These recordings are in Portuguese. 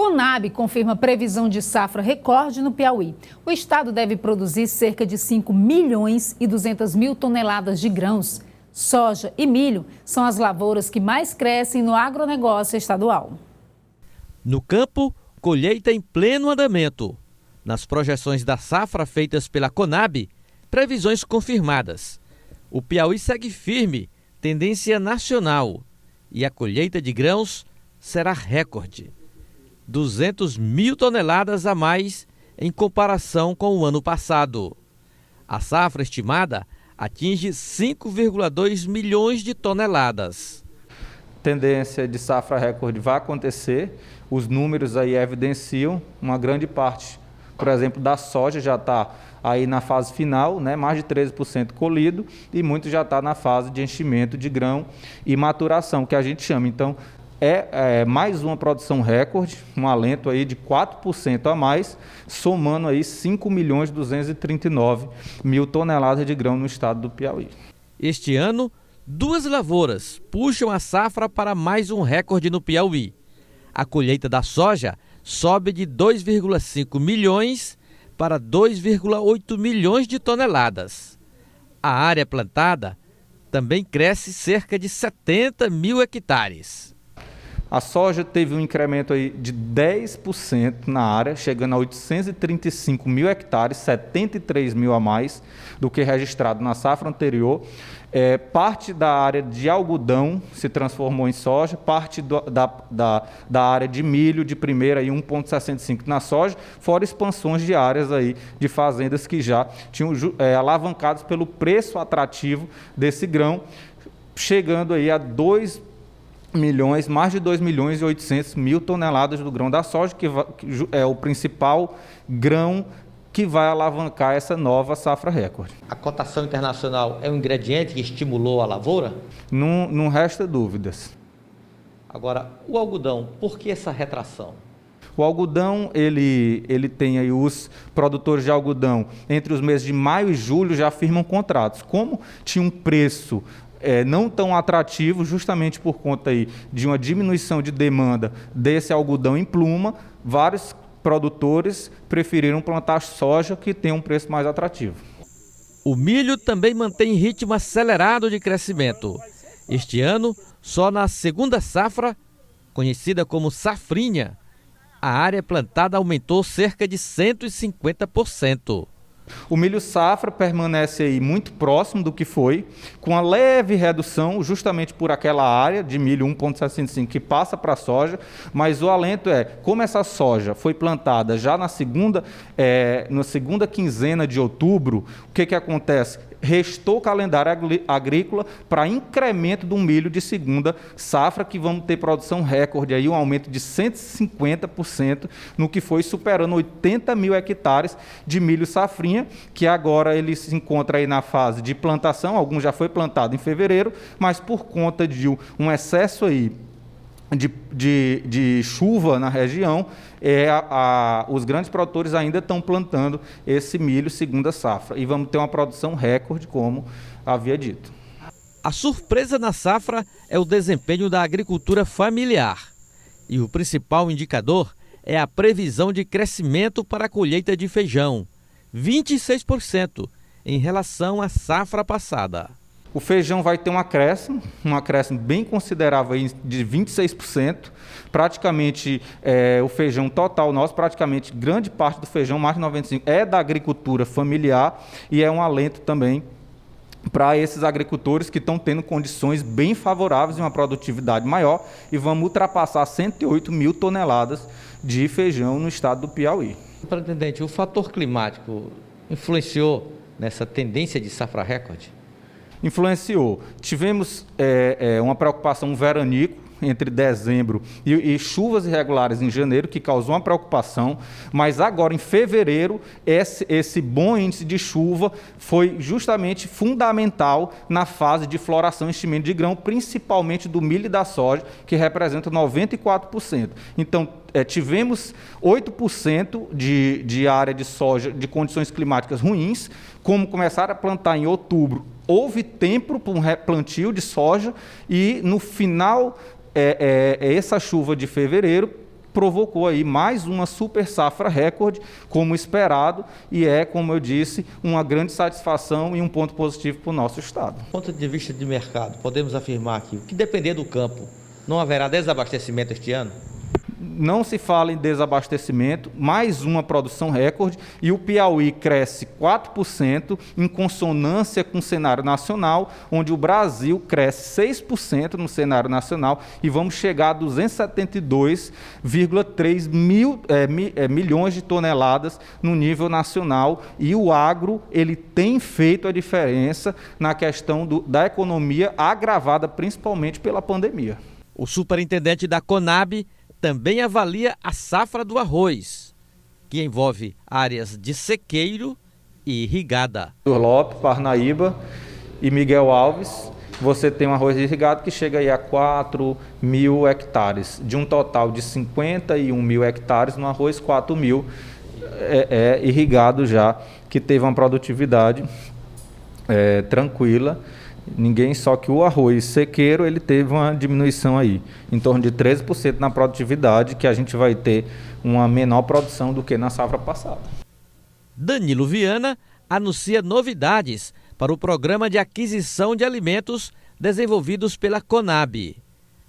Conab confirma previsão de safra recorde no Piauí. O estado deve produzir cerca de 5 milhões e 200 mil toneladas de grãos. Soja e milho são as lavouras que mais crescem no agronegócio estadual. No campo, colheita em pleno andamento. Nas projeções da safra feitas pela Conab, previsões confirmadas. O Piauí segue firme, tendência nacional. E a colheita de grãos será recorde. 200 mil toneladas a mais em comparação com o ano passado. A safra estimada atinge 5,2 milhões de toneladas. Tendência de safra recorde vai acontecer, os números aí evidenciam uma grande parte, por exemplo, da soja já está aí na fase final, né, mais de 13% colhido e muito já está na fase de enchimento de grão e maturação, que a gente chama. Então, é mais uma produção recorde, um alento aí de 4% a mais, somando aí 5.239 mil toneladas de grão no estado do Piauí. Este ano, 2 lavouras puxam a safra para mais um recorde no Piauí. A colheita da soja sobe de 2,5 milhões para 2,8 milhões de toneladas. A área plantada também cresce cerca de 70 mil hectares. A soja teve um incremento aí de 10% na área, chegando a 835 mil hectares, 73 mil a mais do que registrado na safra anterior. Parte da área de algodão se transformou em soja, parte da área de milho de primeira, 1,65 na soja, fora expansões de áreas aí de fazendas que já tinham alavancadas pelo preço atrativo desse grão, chegando aí a mais de 2 milhões e 800 mil toneladas do grão da soja, que é o principal grão que vai alavancar essa nova safra recorde. A cotação internacional é um ingrediente que estimulou a lavoura? Não resta dúvidas. Agora, o algodão, por que essa retração? O algodão, ele tem aí os produtores de algodão, entre os meses de maio e julho já firmam contratos. Como tinha um preço não tão atrativo, justamente por conta aí de uma diminuição de demanda desse algodão em pluma, vários produtores preferiram plantar soja, que tem um preço mais atrativo. O milho também mantém ritmo acelerado de crescimento. Este ano, só na segunda safra, conhecida como safrinha, a área plantada aumentou cerca de 150%. O milho safra permanece aí muito próximo do que foi, com a leve redução, justamente por aquela área de milho 1,65 que passa para a soja, mas o alento como essa soja foi plantada já na segunda quinzena de outubro, o que acontece? Restou o calendário agrícola para incremento do milho de segunda safra, que vamos ter produção recorde, aí, um aumento de 150%, no que foi superando 80 mil hectares de milho safrinha, que agora ele se encontra aí na fase de plantação, alguns já foi plantado em fevereiro, mas por conta de um excesso aí de chuva na região, os grandes produtores ainda estão plantando esse milho segunda safra e vamos ter uma produção recorde, como havia dito. A surpresa na safra é o desempenho da agricultura familiar. E o principal indicador é a previsão de crescimento para a colheita de feijão, 26% em relação à safra passada. O feijão vai ter um acréscimo bem considerável aí de 26%. Praticamente o feijão total nosso, praticamente grande parte do feijão, mais de 95%, é da agricultura familiar e é um alento também para esses agricultores que estão tendo condições bem favoráveis e uma produtividade maior, e vamos ultrapassar 108 mil toneladas de feijão no estado do Piauí. Superintendente, o fator climático influenciou nessa tendência de safra recorde? Influenciou. Tivemos uma preocupação veranico entre dezembro e chuvas irregulares em janeiro, que causou uma preocupação, mas agora em fevereiro esse bom índice de chuva foi justamente fundamental na fase de floração e enchimento de grão, principalmente do milho e da soja, que representa 94%. Então, tivemos 8% de área de soja de condições climáticas ruins. Como começaram a plantar em outubro, houve tempo para um replantio de soja e no final essa chuva de fevereiro provocou aí mais uma super safra recorde, como esperado, e como eu disse, uma grande satisfação e um ponto positivo para o nosso estado. Do ponto de vista de mercado, podemos afirmar que o que depender do campo, não haverá desabastecimento este ano? Não se fala em desabastecimento, mais uma produção recorde, e o Piauí cresce 4% em consonância com o cenário nacional, onde o Brasil cresce 6% no cenário nacional e vamos chegar a 272,3 milhões de toneladas no nível nacional, e o agro ele tem feito a diferença na questão da economia, agravada principalmente pela pandemia. O superintendente da Conab também avalia a safra do arroz, que envolve áreas de sequeiro e irrigada. Lopes, Parnaíba e Miguel Alves, você tem um arroz irrigado que chega aí a 4 mil hectares. De um total de 51 mil hectares, no arroz 4 mil é irrigado já, que teve uma produtividade tranquila. Só que o arroz sequeiro ele teve uma diminuição aí, em torno de 13% na produtividade, que a gente vai ter uma menor produção do que na safra passada. Danilo Viana anuncia novidades para o programa de aquisição de alimentos desenvolvidos pela Conab.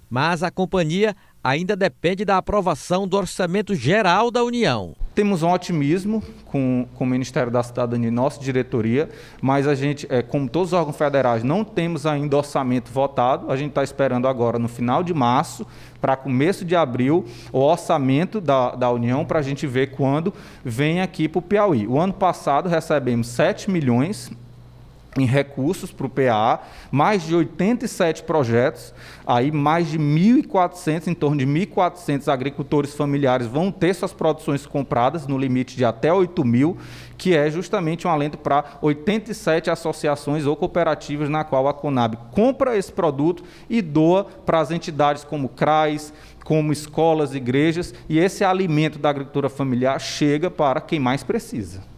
Mas a companhia ainda depende da aprovação do Orçamento Geral da União. Temos um otimismo com o Ministério da Cidadania e nossa diretoria, mas a gente, como todos os órgãos federais, não temos ainda orçamento votado. A gente está esperando agora, no final de março, para começo de abril, o orçamento da União, para a gente ver quando vem aqui para o Piauí. O ano passado recebemos 7 milhões em recursos para o PA, mais de 87 projetos, aí mais de 1.400, em torno de 1.400 agricultores familiares vão ter suas produções compradas no limite de até 8 mil, que é justamente um alento para 87 associações ou cooperativas na qual a Conab compra esse produto e doa para as entidades como CRAs, como escolas, igrejas, e esse alimento da agricultura familiar chega para quem mais precisa.